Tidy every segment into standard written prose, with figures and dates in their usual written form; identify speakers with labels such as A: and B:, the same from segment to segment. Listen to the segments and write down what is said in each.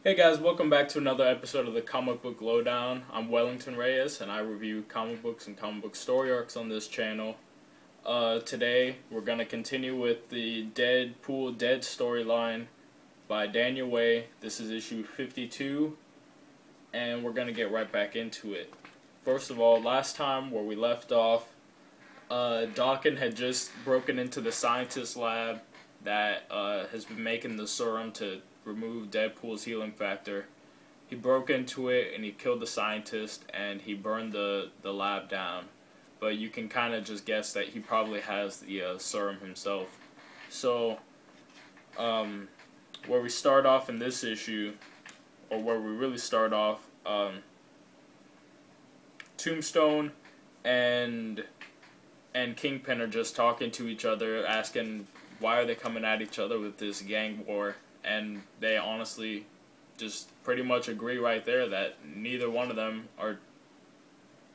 A: Hey guys, welcome back to another episode of the Comic Book Lowdown. I'm Wellington Reyes, and I review comic books and comic book story arcs on this channel. Today, we're going to continue with the Deadpool Dead storyline by Daniel Way. This is issue 52, and we're going to get right back into it. First of all, last time where we left off, Dawkins had just broken into the scientist lab that has been making the serum to remove Deadpool's healing factor. He broke into it and he killed the scientist and he burned the lab down. But you can kind of just guess that he probably has the serum himself. So, where we start off in this issue, or where we really start off, Tombstone and Kingpin are just talking to each other, asking why are they coming at each other with this gang war, and they honestly just pretty much agree right there that neither one of them are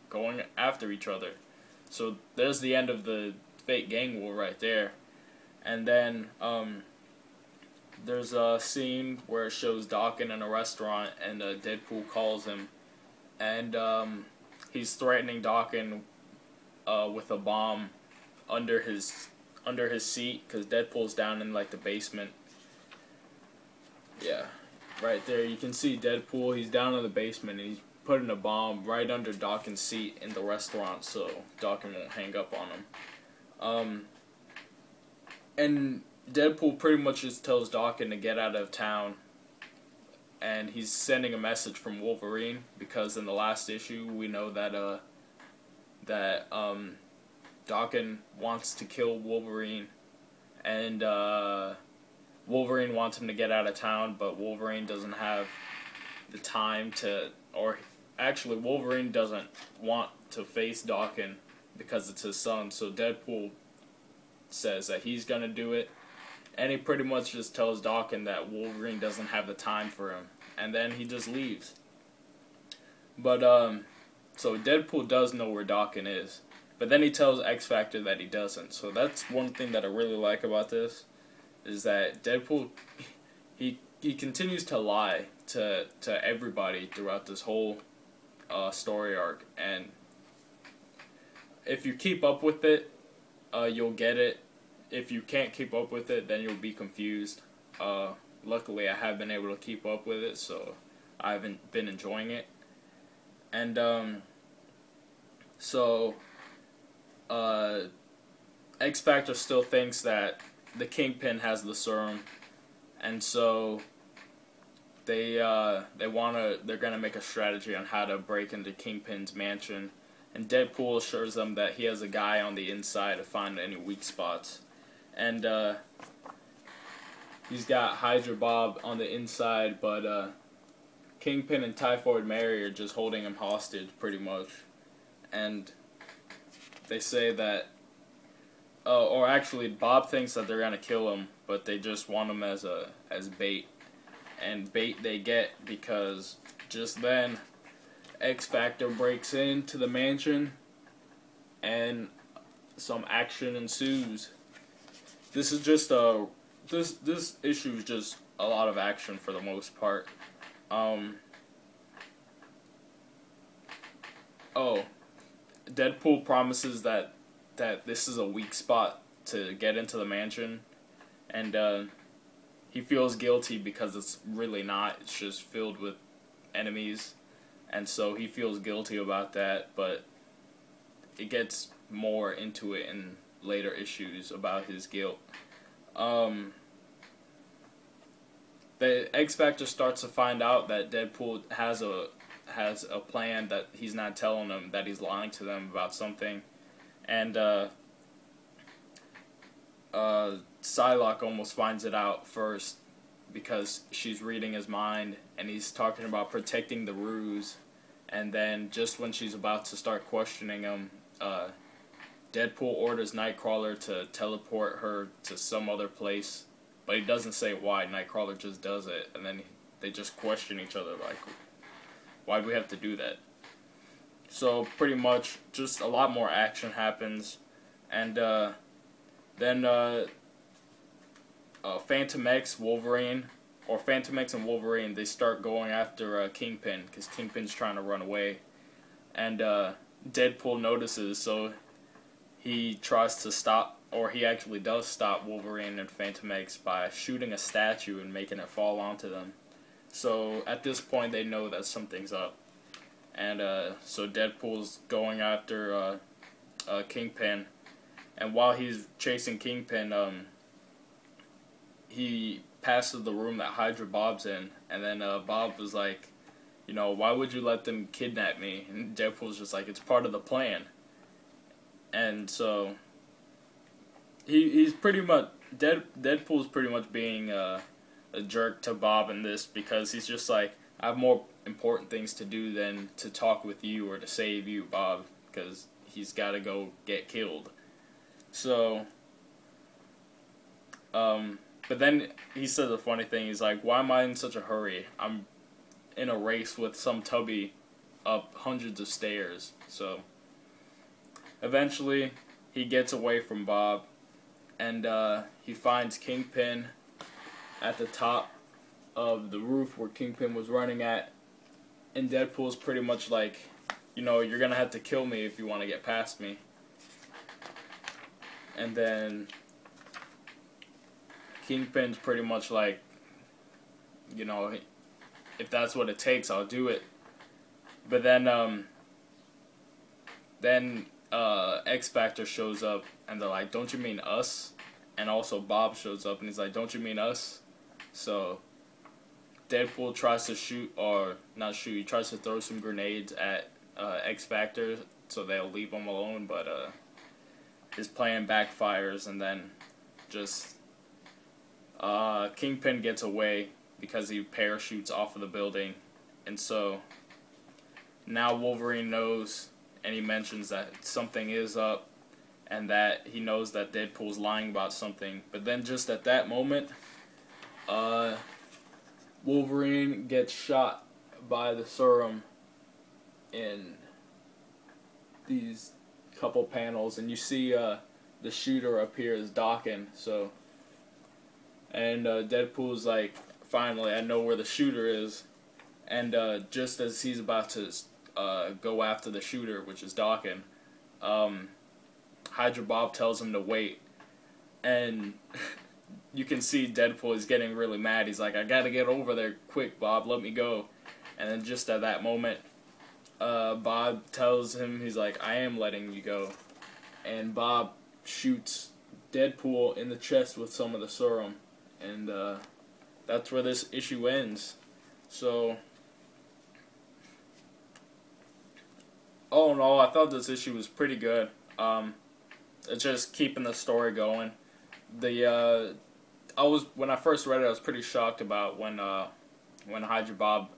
A: going after each other. So there's the end of the fake gang war right there. And then there's a scene where it shows Dawkins in a restaurant and Deadpool calls him, and he's threatening Dawkins with a bomb under his seat, because Deadpool's down in like the basement. Yeah, right there you can see Deadpool. He's down in the basement and he's putting a bomb right under Dawkins' seat in the restaurant so Dawkins won't hang up on him. And Deadpool pretty much just tells Dawkins to get out of town, and he's sending a message from Wolverine, because in the last issue we know that Dawkins wants to kill Wolverine, and Wolverine wants him to get out of town, but Wolverine doesn't have the time to, or actually Wolverine doesn't want to face Dawkins because it's his son, so Deadpool says that he's gonna do it, and he pretty much just tells Dawkins that Wolverine doesn't have the time for him, and then he just leaves. But so Deadpool does know where Dawkins is, but then he tells X Factor that he doesn't. So that's one thing that I really like about this, is that Deadpool, he continues to lie to everybody throughout this whole story arc, and if you keep up with it, you'll get it. If you can't keep up with it, then you'll be confused. Luckily, I have been able to keep up with it, so I haven't been enjoying it. And X Factor still thinks that the Kingpin has the serum, and so they're gonna make a strategy on how to break into Kingpin's mansion. And Deadpool assures them that he has a guy on the inside to find any weak spots, and he's got Hydra Bob on the inside, but Kingpin and Typhoid Mary are just holding him hostage, pretty much. And they say that, or actually, Bob thinks that they're gonna kill him, but they just want him as bait. And bait they get, because just then X Factor breaks into the mansion, and some action ensues. This is just this issue is just a lot of action for the most part. Deadpool promises that this is a weak spot to get into the mansion, and he feels guilty because it's really not. It's just filled with enemies, and so he feels guilty about that, but it gets more into it in later issues about his guilt. The X Factor starts to find out that Deadpool has a plan that he's not telling them, that he's lying to them about something, and Psylocke almost finds it out first, because she's reading his mind, and he's talking about protecting the ruse, and then just when she's about to start questioning him, Deadpool orders Nightcrawler to teleport her to some other place, but he doesn't say why. Nightcrawler just does it, and then they just question each other, like, why do we have to do that? So pretty much just a lot more action happens, and then Phantom X, Wolverine, or Phantom X and Wolverine, they start going after Kingpin because Kingpin's trying to run away, and Deadpool notices, so he tries to stop, or he actually does stop Wolverine and Phantom X by shooting a statue and making it fall onto them. So at this point, they know that something's up, and so Deadpool's going after Kingpin, and while he's chasing Kingpin, he passes the room that Hydra Bob's in, and then Bob was like, you know, why would you let them kidnap me? And Deadpool's just like, it's part of the plan. And so he's pretty much Deadpool's pretty much being a jerk to Bob in this, because he's just like, I have more important things to do than to talk with you or to save you, Bob, because he's got to go get killed. So but then he says a funny thing. He's like, why am I in such a hurry? I'm in a race with some tubby up hundreds of stairs. So eventually he gets away from Bob, and he finds Kingpin at the top of the roof where Kingpin was running at, and Deadpool's pretty much like, you know, you're gonna have to kill me if you want to get past me. And then Kingpin's pretty much like, you know, if that's what it takes, I'll do it. But then X Factor shows up, and they're like, don't you mean us? And also Bob shows up, and he's like, don't you mean us? So Deadpool tries to shoot, or not shoot, he tries to throw some grenades at X Factor so they'll leave him alone, but his plan backfires, and then just Kingpin gets away because he parachutes off of the building. And so now Wolverine knows, and he mentions that something is up, and that he knows that Deadpool's lying about something. But then just at that moment, Wolverine gets shot by the serum in these couple panels, and you see the shooter appear as Daken. So, and Deadpool's like, finally, I know where the shooter is. And just as he's about to go after the shooter, which is Daken, Hydra Bob tells him to wait. And you can see Deadpool is getting really mad. He's like, I gotta get over there quick, Bob, let me go. And then just at that moment, Bob tells him, he's like, I am letting you go. And Bob shoots Deadpool in the chest with some of the serum. And that's where this issue ends. So, all in all, I thought this issue was pretty good. It's just keeping the story going. When I first read it, I was pretty shocked about when Hydra Bob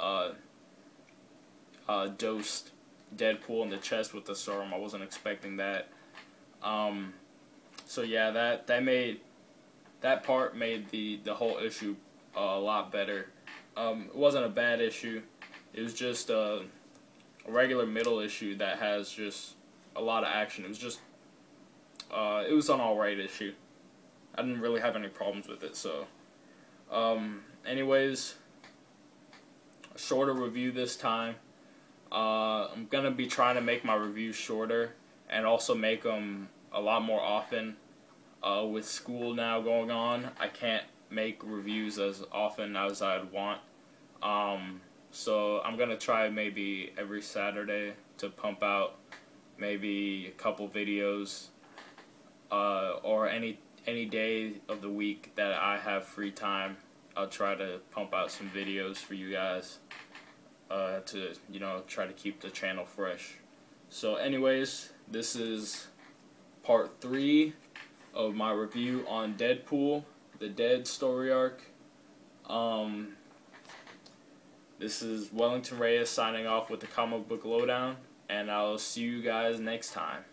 A: dosed Deadpool in the chest with the serum. I wasn't expecting that. So yeah, that part made the whole issue a lot better. It wasn't a bad issue. It was just a regular middle issue that has just a lot of action. It was just it was an alright issue. I didn't really have any problems with it. So anyways, a shorter review this time. I'm gonna be trying to make my reviews shorter and also make them a lot more often. With school now going on, I can't make reviews as often as I'd want. So I'm gonna try maybe every Saturday to pump out maybe a couple videos, or any day of the week that I have free time. I'll try to pump out some videos for you guys, to, you know, try to keep the channel fresh. So anyways, this is part 3 of my review on Deadpool, the Dead story arc. This is Wellington Reyes signing off with the Comic Book Lowdown, and I'll see you guys next time.